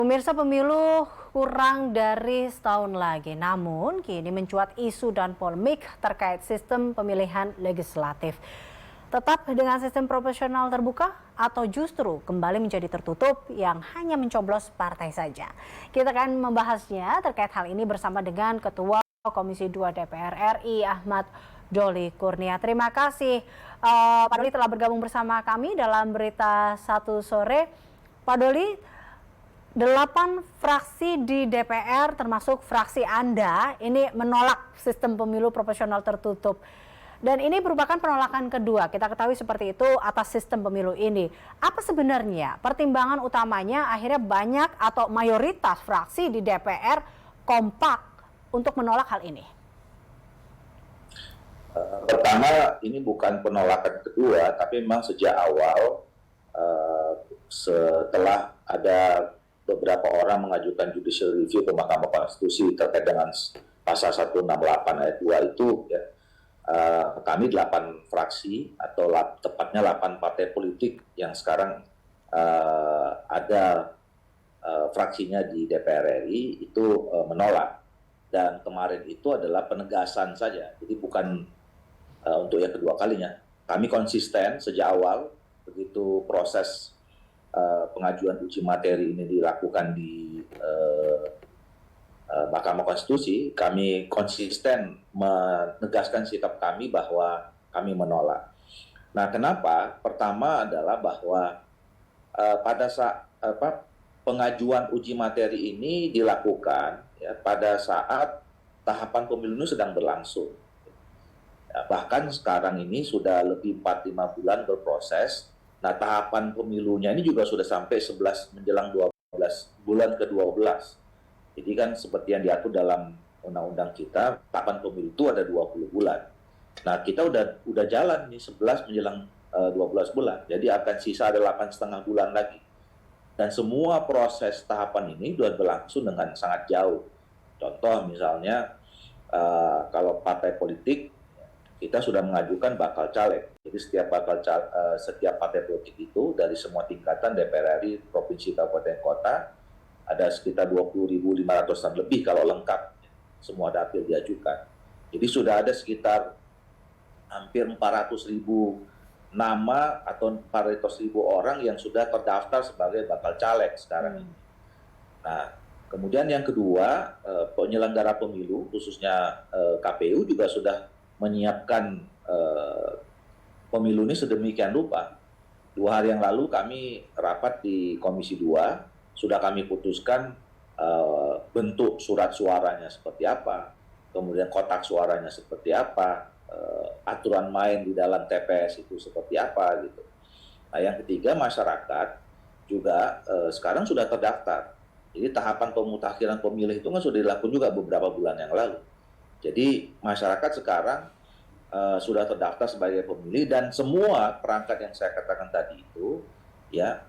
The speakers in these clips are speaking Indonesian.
Pemirsa, pemilu kurang dari setahun lagi, namun kini mencuat isu dan polemik terkait sistem pemilihan legislatif. Tetap dengan sistem proporsional terbuka atau justru kembali menjadi tertutup yang hanya mencoblos partai saja. Kita akan membahasnya terkait hal ini bersama dengan Ketua Komisi 2 DPR RI Ahmad Doli Kurnia. Terima kasih Pak Doli telah bergabung bersama kami dalam Berita Satu Sore. Pak Doli, 8 fraksi di DPR termasuk fraksi Anda ini menolak sistem pemilu proporsional tertutup. Dan ini merupakan penolakan kedua, kita ketahui seperti itu atas sistem pemilu ini. Apa sebenarnya pertimbangan utamanya akhirnya banyak atau mayoritas fraksi di DPR kompak untuk menolak hal ini? Pertama, ini bukan penolakan kedua, tapi memang sejak awal setelah ada beberapa orang mengajukan judicial review ke Mahkamah Konstitusi terkait dengan pasal 168 ayat 2 itu, ya, kami 8 fraksi atau tepatnya 8 partai politik yang sekarang ada fraksinya di DPR RI itu menolak. Dan kemarin itu adalah penegasan saja, jadi bukan untuk yang kedua kalinya. Kami konsisten sejak awal begitu proses pengajuan uji materi ini dilakukan di Mahkamah Konstitusi, kami konsisten menegaskan sikap kami bahwa kami menolak. Nah, kenapa? Pertama adalah bahwa pada saat pengajuan uji materi ini dilakukan ya, pada saat tahapan pemilu ini sedang berlangsung. Ya, bahkan sekarang ini sudah lebih 4-5 bulan berproses. Nah, tahapan pemilunya ini juga sudah sampai 11 menjelang 12 bulan ke-12. Jadi kan seperti yang diatur dalam undang-undang kita, tahapan pemilu itu ada 20 bulan. Nah, kita udah jalan nih 11 menjelang 12 bulan. Jadi akan sisa ada 8,5 bulan lagi. Dan semua proses tahapan ini sudah berlangsung dengan sangat jauh. Contoh misalnya kalau partai politik kita sudah mengajukan bakal caleg. Jadi setiap setiap partai politik itu dari semua tingkatan DPR RI, provinsi, kabupaten, kota ada sekitar 20.500-an lebih kalau lengkap semua dapil diajukan. Jadi sudah ada sekitar hampir 400.000 nama atau 400.000 orang yang sudah terdaftar sebagai bakal caleg sekarang ini. Nah, kemudian yang kedua, penyelenggara pemilu khususnya KPU juga sudah menyiapkan pemilu ini sedemikian rupa. 2 hari yang lalu kami rapat di Komisi 2, sudah kami putuskan bentuk surat suaranya seperti apa, kemudian kotak suaranya seperti apa, aturan main di dalam TPS itu seperti apa gitu. Nah, yang ketiga, masyarakat juga sekarang sudah terdaftar. Jadi tahapan pemutakhiran pemilih itu kan sudah dilakukan juga beberapa bulan yang lalu. Jadi masyarakat sekarang sudah terdaftar sebagai pemilih dan semua perangkat yang saya katakan tadi itu ya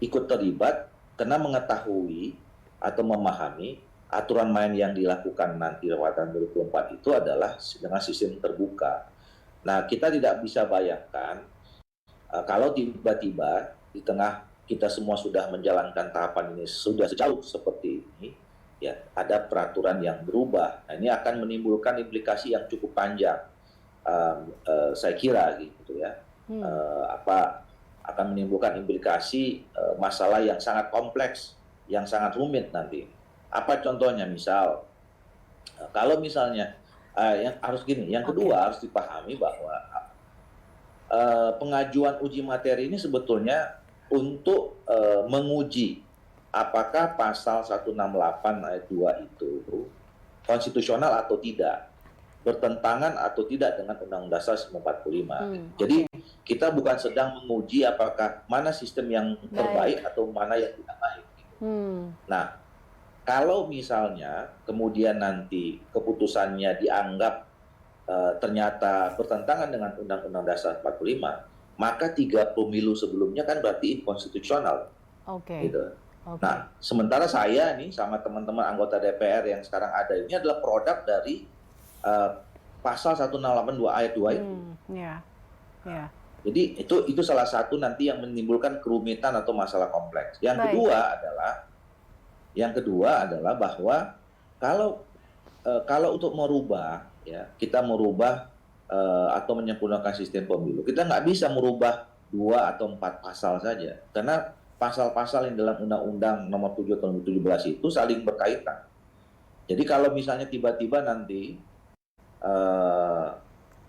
ikut terlibat karena mengetahui atau memahami aturan main yang dilakukan nanti pada 2024 itu adalah dengan sistem terbuka. Nah, kita tidak bisa bayangkan kalau tiba-tiba di tengah kita semua sudah menjalankan tahapan ini sudah sejauh seperti ini, ya ada peraturan yang berubah. Nah, ini akan menimbulkan implikasi yang cukup panjang, saya kira gitu ya. Akan menimbulkan implikasi masalah yang sangat kompleks, yang sangat rumit nanti. Apa contohnya? Misal, kalau misalnya yang harus gini, yang kedua harus dipahami bahwa pengajuan uji materi ini sebetulnya untuk menguji apakah pasal 168 ayat 2 itu konstitusional atau tidak, bertentangan atau tidak dengan Undang-Undang Dasar 1945. Jadi kita bukan sedang menguji apakah mana sistem yang terbaik atau mana yang tidak baik. Nah, kalau misalnya kemudian nanti keputusannya dianggap ternyata bertentangan dengan Undang-Undang Dasar 45, maka 3 pemilu sebelumnya kan berarti inkonstitusional. Gitu. Nah, sementara saya nih sama teman-teman anggota DPR yang sekarang ada ini adalah produk dari pasal 168 ayat 2 itu. Jadi itu salah satu nanti yang menimbulkan kerumitan atau masalah kompleks. Yang kedua adalah Yang kedua adalah bahwa kalau kalau untuk merubah, ya kita merubah atau menyempurnakan sistem pemilu, kita nggak bisa merubah 2 atau 4 pasal saja, karena pasal-pasal yang dalam Undang-Undang Nomor 7 Tahun 2017 itu saling berkaitan. Jadi kalau misalnya tiba-tiba nanti eh,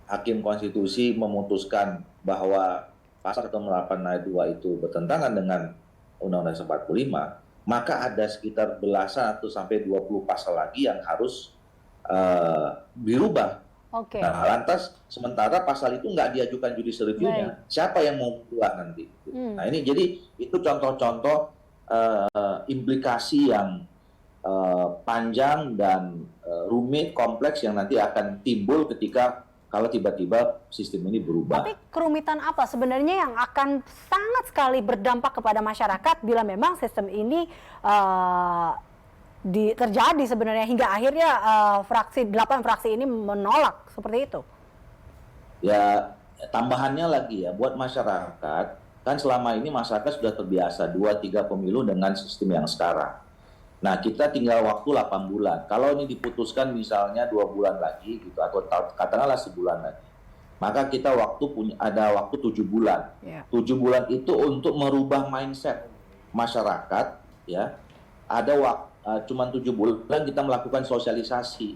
Hakim Konstitusi memutuskan bahwa pasal 108 ayat 2 itu bertentangan dengan Undang-Undang 45, maka ada sekitar belasan atau sampai 20 pasal lagi yang harus dirubah. Oke. Nah, lantas sementara pasal itu nggak diajukan judicial review-nya, siapa yang mau buat nanti? Nah, ini jadi itu contoh-contoh implikasi yang panjang dan rumit, kompleks yang nanti akan timbul ketika kalau tiba-tiba sistem ini berubah. Tapi kerumitan apa sebenarnya yang akan sangat sekali berdampak kepada masyarakat bila memang sistem ini terjadi sebenarnya hingga akhirnya 8 fraksi ini menolak seperti itu? Ya, tambahannya lagi ya, buat masyarakat, kan selama ini masyarakat sudah terbiasa 2-3 pemilu dengan sistem yang sekarang. Nah, kita tinggal waktu 8 bulan. Kalau ini diputuskan misalnya 2 bulan lagi, gitu, atau katakanlah sebulan lagi, maka kita ada waktu 7 bulan. 7 bulan itu untuk merubah mindset masyarakat, ya. Ada cuma 7 bulan kita melakukan sosialisasi.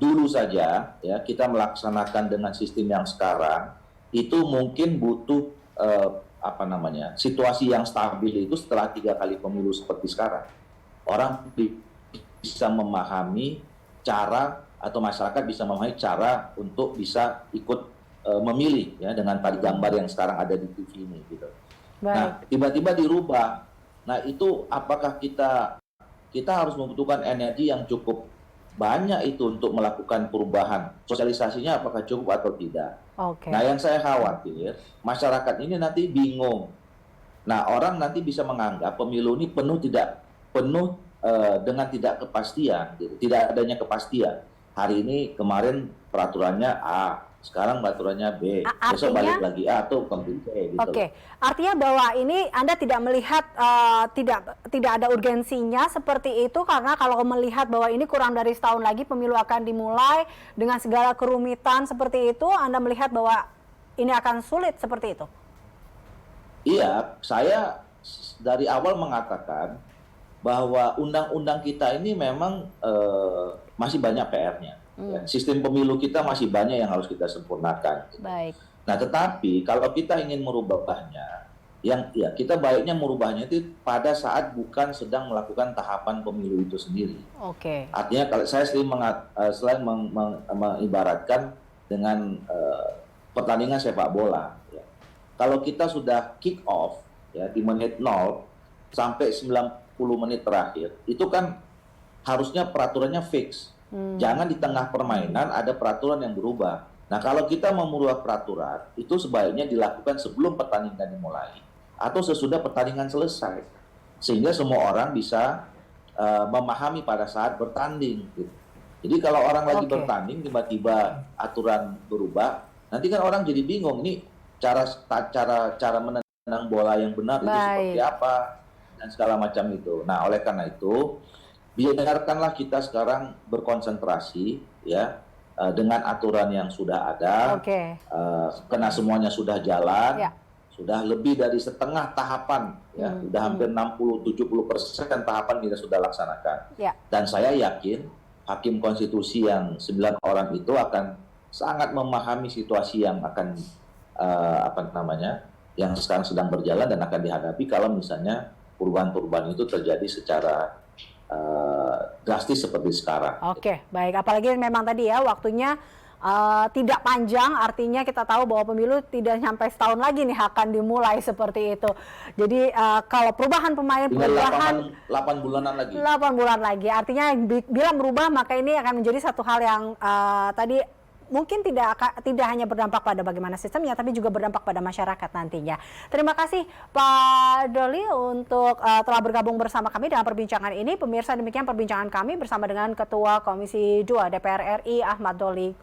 Dulu saja, ya, kita melaksanakan dengan sistem yang sekarang, itu mungkin butuh situasi yang stabil itu setelah 3 kali pemilu seperti sekarang. Orang bisa memahami cara, atau masyarakat bisa memahami cara untuk bisa ikut memilih, ya, dengan tadi gambar yang sekarang ada di TV ini, gitu. Nah, tiba-tiba dirubah. Nah, itu apakah kita harus membutuhkan energi yang cukup banyak itu untuk melakukan perubahan? Sosialisasinya apakah cukup atau tidak? Nah, yang saya khawatir masyarakat ini nanti bingung. Nah, orang nanti bisa menganggap pemilu ini penuh dengan tidak kepastian, gitu. Tidak adanya kepastian. Hari ini, kemarin peraturannya A, sekarang peraturannya B, besok balik lagi A atau kembali C. Gitu. Oke, artinya bahwa ini Anda tidak melihat tidak ada urgensinya seperti itu, karena kalau melihat bahwa ini kurang dari setahun lagi pemilu akan dimulai dengan segala kerumitan seperti itu, Anda melihat bahwa ini akan sulit seperti itu? Iya, saya dari awal mengatakan bahwa undang-undang kita ini memang masih banyak PR-nya. Ya. Sistem pemilu kita masih banyak yang harus kita sempurnakan. Baik. Nah, tetapi kalau kita ingin merubahnya, kita baiknya merubahnya itu pada saat bukan sedang melakukan tahapan pemilu itu sendiri. Artinya kalau saya selain mengibaratkan dengan pertandingan sepak bola, ya. Kalau kita sudah kick off, ya, di menit 0 sampai 90 menit terakhir, itu kan harusnya peraturannya fix. Jangan di tengah permainan ada peraturan yang berubah. Nah, kalau kita mau merubah peraturan, itu sebaiknya dilakukan sebelum pertandingan dimulai atau sesudah pertandingan selesai, sehingga semua orang bisa memahami pada saat bertanding. Gitu. Jadi kalau orang lagi bertanding tiba-tiba aturan berubah, nanti kan orang jadi bingung, ini cara menendang bola yang benar itu seperti apa dan segala macam itu. Nah, oleh karena itu biarkanlah kita sekarang berkonsentrasi, ya, dengan aturan yang sudah ada, karena semuanya sudah jalan, sudah lebih dari setengah tahapan, ya, sudah hampir 60-70% tahapan kita sudah laksanakan. Dan saya yakin Hakim Konstitusi yang 9 orang itu akan sangat memahami situasi yang akan yang sekarang sedang berjalan dan akan dihadapi kalau misalnya perubahan-perubahan itu terjadi secara drastis seperti sekarang. Baik. Apalagi memang tadi ya waktunya tidak panjang, artinya kita tahu bahwa pemilu tidak sampai setahun lagi nih akan dimulai seperti itu. Jadi kalau perubahan pemain, 8 bulanan lagi. 8 bulan lagi. Artinya bila merubah maka ini akan menjadi satu hal yang tadi mungkin tidak hanya berdampak pada bagaimana sistemnya, tapi juga berdampak pada masyarakat nantinya. Terima kasih Pak Doli untuk telah bergabung bersama kami dalam perbincangan ini. Pemirsa, demikian perbincangan kami bersama dengan Ketua Komisi 2 DPR RI Ahmad Doli.